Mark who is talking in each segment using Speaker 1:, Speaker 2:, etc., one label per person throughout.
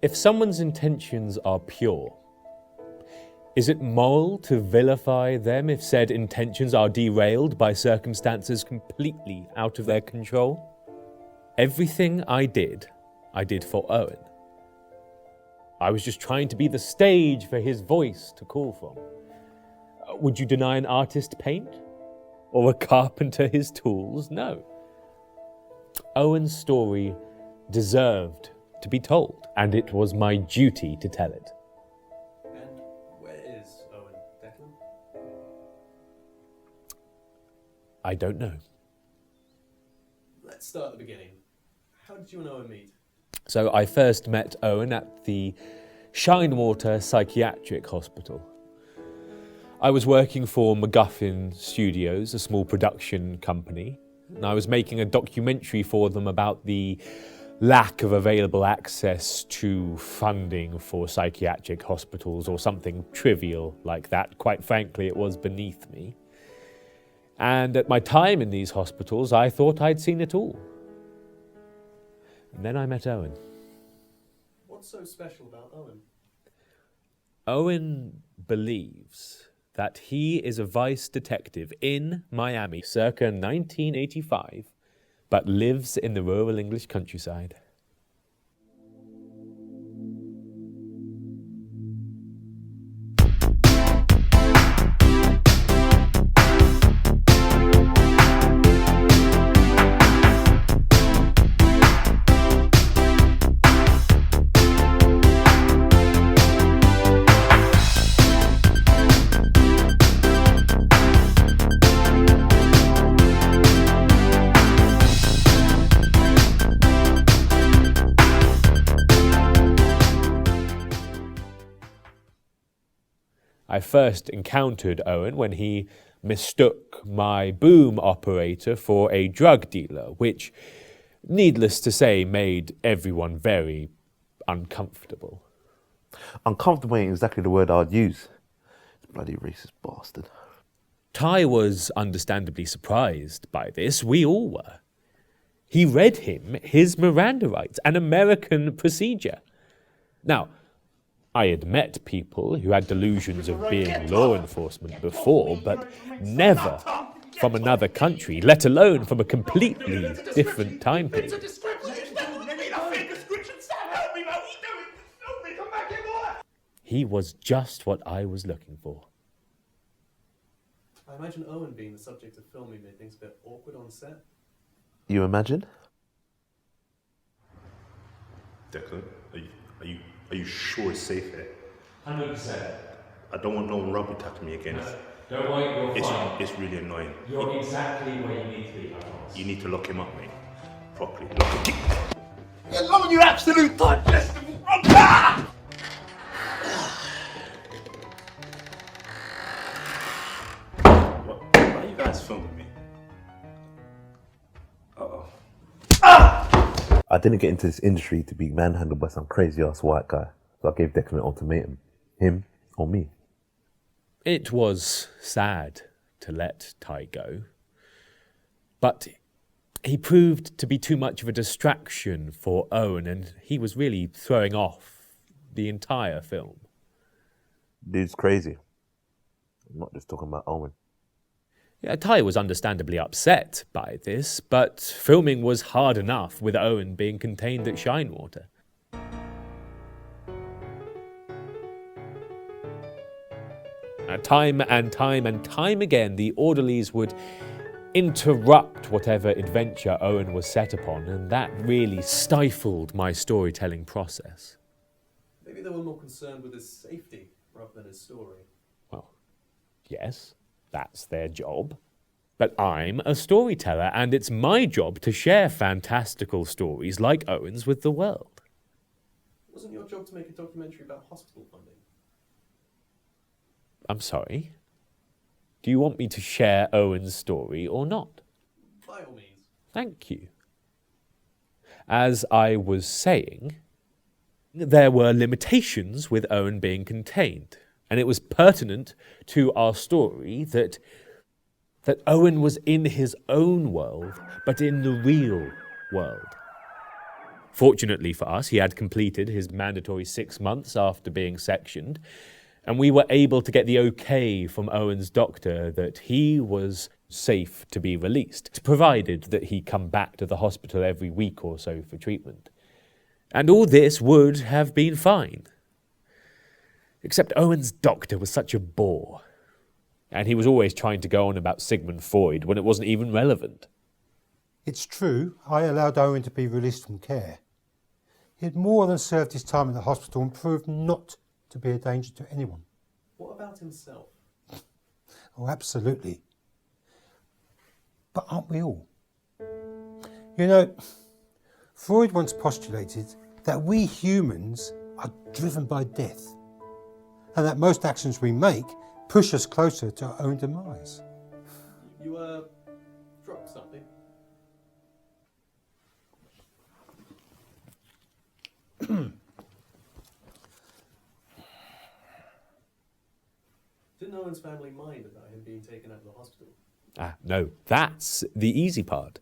Speaker 1: If someone's intentions are pure, is it moral to vilify them if said intentions are derailed by circumstances completely out of their control? Everything I did for Owen. I was just trying to be the stage for his voice to call from. Would you deny an artist paint? Or a carpenter his tools? No. Owen's story deserved to be told, and it was my duty to tell it.
Speaker 2: And where is Owen, Declan?
Speaker 1: I don't know.
Speaker 2: Let's start at the beginning. How did you and Owen meet?
Speaker 1: So I first met Owen at the Shinewater Psychiatric Hospital. I was working for MacGuffin Studios, a small production company, and I was making a documentary for them about the lack of available access to funding for psychiatric hospitals or something trivial like that. Quite frankly, it was beneath me. And at my time in these hospitals, I thought I'd seen it all. And then I met Owen.
Speaker 2: What's so special about Owen?
Speaker 1: Owen believes that he is a vice detective in Miami circa 1985, but lives in the rural English countryside. I first encountered Owen when he mistook my boom operator for a drug dealer, which, needless to say, made everyone very uncomfortable.
Speaker 3: Uncomfortable ain't exactly the word I'd use. Bloody racist bastard.
Speaker 1: Ty was understandably surprised by this. We all were. He read him his Miranda rights, an American procedure. Now, I had met people who had delusions of being law enforcement before, but never from another country, let alone from a completely different time period. He was just what I was looking for.
Speaker 2: I imagine Owen being the subject of filming made things a bit awkward on set.
Speaker 3: You imagine?
Speaker 4: Declan, are you sure it's safe here?
Speaker 5: 100%.
Speaker 4: I don't want no one rugby tackling me again.
Speaker 5: Don't worry, you're fine.
Speaker 4: It's really annoying.
Speaker 5: You're exactly where you need to be, I promise.
Speaker 4: You need to lock him up, mate. Properly. Lock him.
Speaker 3: Get along, you absolute digestible.
Speaker 4: What? Why are you guys filming me? Uh-oh.
Speaker 3: I didn't get into this industry to be manhandled by some crazy ass white guy. So I gave Declan an ultimatum. Him or me.
Speaker 1: It was sad to let Ty go, but he proved to be too much of a distraction for Owen, and he was really throwing off the entire film.
Speaker 3: Dude's crazy. I'm not just talking about Owen.
Speaker 1: Yeah, Ty was understandably upset by this, but filming was hard enough with Owen being contained at Shinewater. Time and time again, the orderlies would interrupt whatever adventure Owen was set upon, and that really stifled my storytelling process.
Speaker 2: Maybe they were more concerned with his safety rather than his story.
Speaker 1: Well, yes, that's their job. But I'm a storyteller, and it's my job to share fantastical stories like Owen's with the world.
Speaker 2: Wasn't your job to make a documentary about hospital funding?
Speaker 1: I'm sorry? Do you want me to share Owen's story or not?
Speaker 2: By all means.
Speaker 1: Thank you. As I was saying, there were limitations with Owen being contained, and it was pertinent to our story that Owen was in his own world, but in the real world. Fortunately for us, he had completed his mandatory 6 months after being sectioned, and we were able to get the okay from Owen's doctor that he was safe to be released, provided that he come back to the hospital every week or so for treatment. And all this would have been fine. Except Owen's doctor was such a bore, and he was always trying to go on about Sigmund Freud when it wasn't even relevant.
Speaker 6: It's true, I allowed Owen to be released from care. He had more than served his time in the hospital and proved not to be a danger to anyone.
Speaker 2: What about himself?
Speaker 6: Oh, absolutely. But aren't we all? You know, Freud once postulated that we humans are driven by death, and that most actions we make push us closer to our own demise.
Speaker 2: You dropped something. Didn't Owen's family mind about him being taken out of the hospital?
Speaker 1: No, that's the easy part.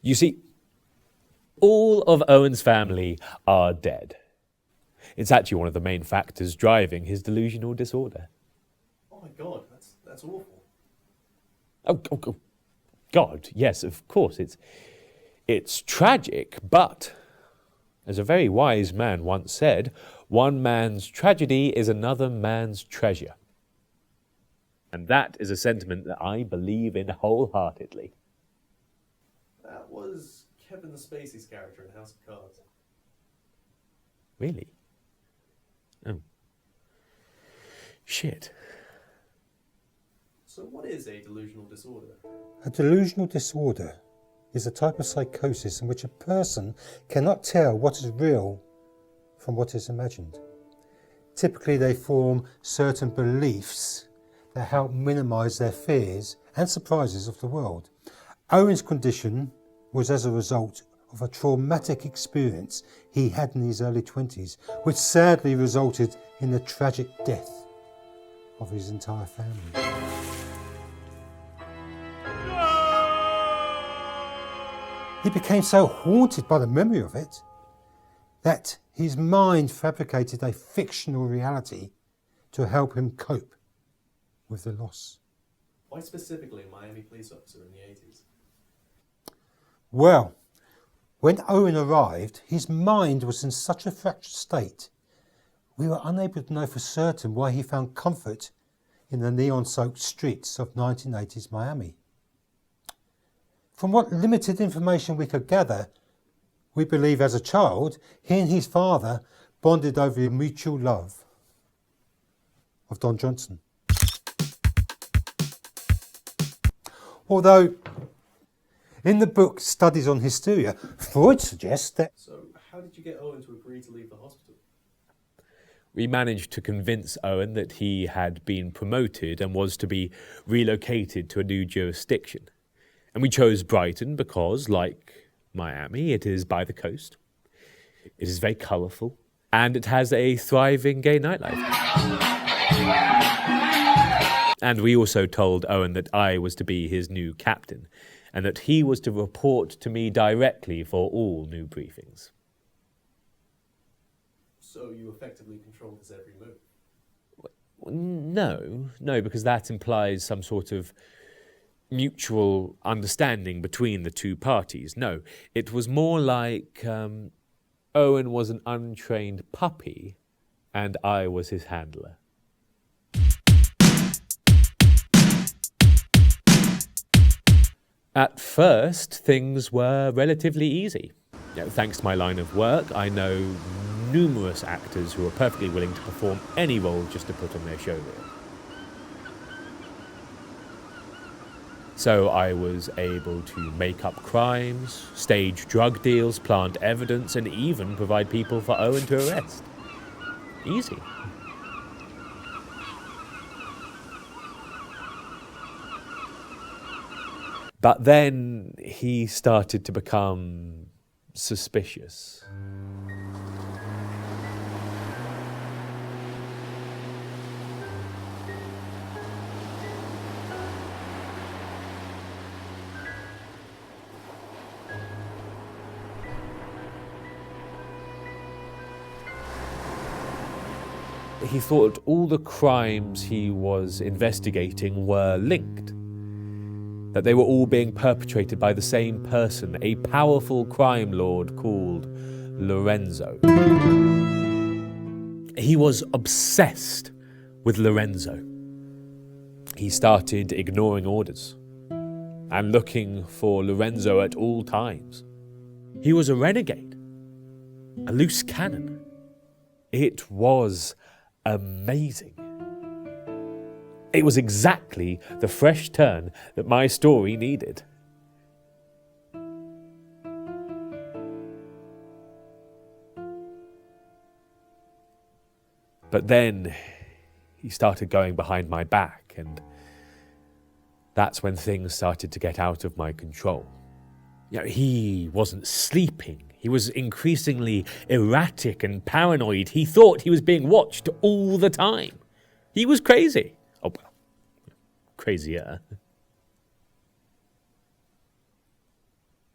Speaker 1: You see, all of Owen's family are dead. It's actually one of the main factors driving his delusional disorder.
Speaker 2: Oh my God, that's awful.
Speaker 1: Oh, God, yes, of course, it's tragic, but as a very wise man once said, one man's tragedy is another man's treasure. And that is a sentiment that I believe in wholeheartedly.
Speaker 2: That was Kevin Spacey's character in House of Cards.
Speaker 1: Really? Oh. Shit.
Speaker 2: So what is a delusional disorder?
Speaker 6: A delusional disorder is a type of psychosis in which a person cannot tell what is real from what is imagined. Typically, they form certain beliefs that help minimise their fears and surprises of the world. Owen's condition was as a result of a traumatic experience he had in his early 20s, which sadly resulted in the tragic death of his entire family. He became so haunted by the memory of it that his mind fabricated a fictional reality to help him cope with the loss.
Speaker 2: Why specifically a Miami police officer in the 80s?
Speaker 6: Well, when Owen arrived, his mind was in such a fractured state, we were unable to know for certain why he found comfort in the neon-soaked streets of 1980s Miami. From what limited information we could gather, we believe as a child, he and his father bonded over the mutual love of Don Johnson. Although, in the book Studies on Hysteria, Freud suggests that...
Speaker 2: So how did you get Owen to agree to leave the hospital?
Speaker 1: We managed to convince Owen that he had been promoted and was to be relocated to a new jurisdiction. And we chose Brighton because, like Miami, it is by the coast. It is very colourful, and it has a thriving gay nightlife. And we also told Owen that I was to be his new captain, and that he was to report to me directly for all new briefings.
Speaker 2: So you effectively controlled his every move?
Speaker 1: No, because that implies some sort of mutual understanding between the two parties. No, it was more like Owen was an untrained puppy and I was his handler. At first, things were relatively easy. Thanks to my line of work, I know numerous actors who are perfectly willing to perform any role just to put on their show reel. So I was able to make up crimes, stage drug deals, plant evidence, and even provide people for Owen to arrest. Easy. But then he started to become suspicious. he thought all the crimes he was investigating were linked. That they were all being perpetrated by the same person, a powerful crime lord called Lorenzo. He was obsessed with Lorenzo. He started ignoring orders and looking for Lorenzo at all times. He was a renegade, a loose cannon. It was amazing. It was exactly the fresh turn that my story needed. But then he started going behind my back, and that's when things started to get out of my control. He wasn't sleeping. He was increasingly erratic and paranoid. He thought he was being watched all the time. He was crazy. Oh, well, crazier.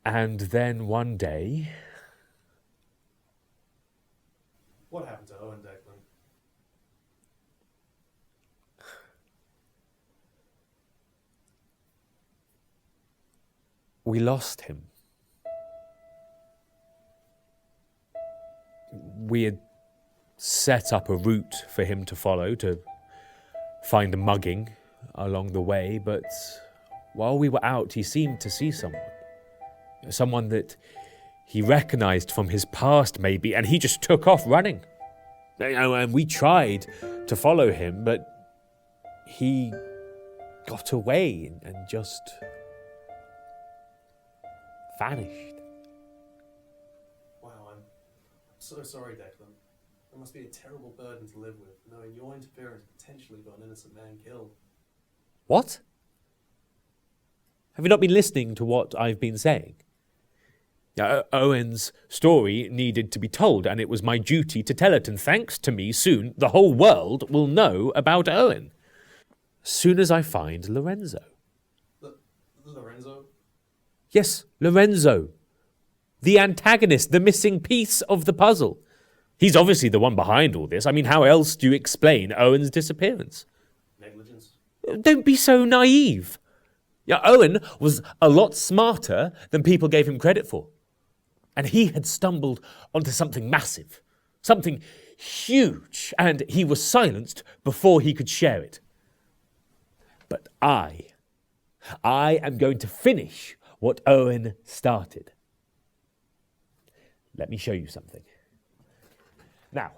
Speaker 1: And then one day...
Speaker 2: What happened to Owen Declan?
Speaker 1: we lost him. We had set up a route for him to follow to find a mugging along the way, but while we were out, he seemed to see someone that he recognized from his past maybe, and he just took off running. And we tried to follow him, but he got away and just vanished.
Speaker 2: Wow, I'm so sorry, Declan. It must be a terrible burden to live with, knowing your interference potentially got an innocent man killed.
Speaker 1: What? Have you not been listening to what I've been saying? Owen's story needed to be told, and it was my duty to tell it, and thanks to me, soon the whole world will know about Owen. As soon as I find Lorenzo.
Speaker 2: Lorenzo?
Speaker 1: Yes, Lorenzo. The antagonist, the missing piece of the puzzle. He's obviously the one behind all this. I mean, how else do you explain Owen's disappearance?
Speaker 2: Negligence?
Speaker 1: Don't be so naive. Owen was a lot smarter than people gave him credit for. And he had stumbled onto something massive, something huge, and he was silenced before he could share it. But I am going to finish what Owen started. Let me show you something. Now,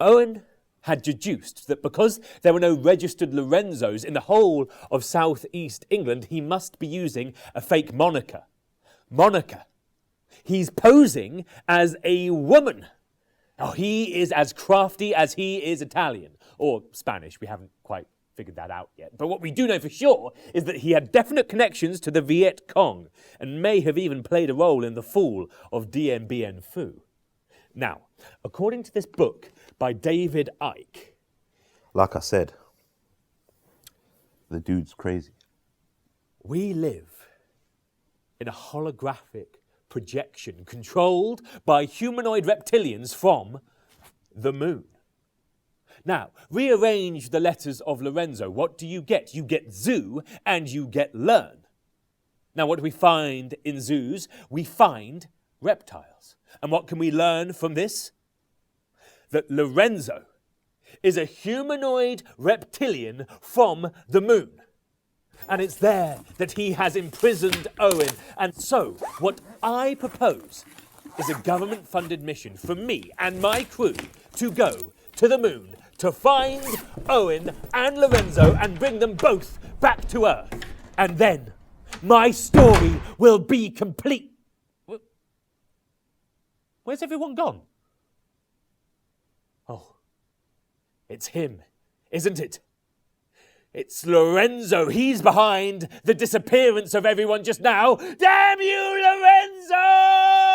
Speaker 1: Owen had deduced that because there were no registered Lorenzos in the whole of southeast England, he must be using a fake moniker. He's posing as a woman. Now, he is as crafty as he is Italian, or Spanish. We haven't quite figured that out yet. But what we do know for sure is that he had definite connections to the Viet Cong, and may have even played a role in the fall of Dien Bien Phu. Now, according to this book by David Icke...
Speaker 3: Like I said, the dude's crazy.
Speaker 1: We live in a holographic projection controlled by humanoid reptilians from the moon. Now, rearrange the letters of Lorenzo. What do you get? You get zoo and you get learn. Now, what do we find in zoos? We find reptiles. And what can we learn from this? That Lorenzo is a humanoid reptilian from the moon. And it's there that he has imprisoned Owen. And so, what I propose is a government-funded mission for me and my crew to go to the moon to find Owen and Lorenzo and bring them both back to Earth. And then my story will be complete. Where's everyone gone? Oh, it's him, isn't it? It's Lorenzo. He's behind the disappearance of everyone just now. Damn you, Lorenzo!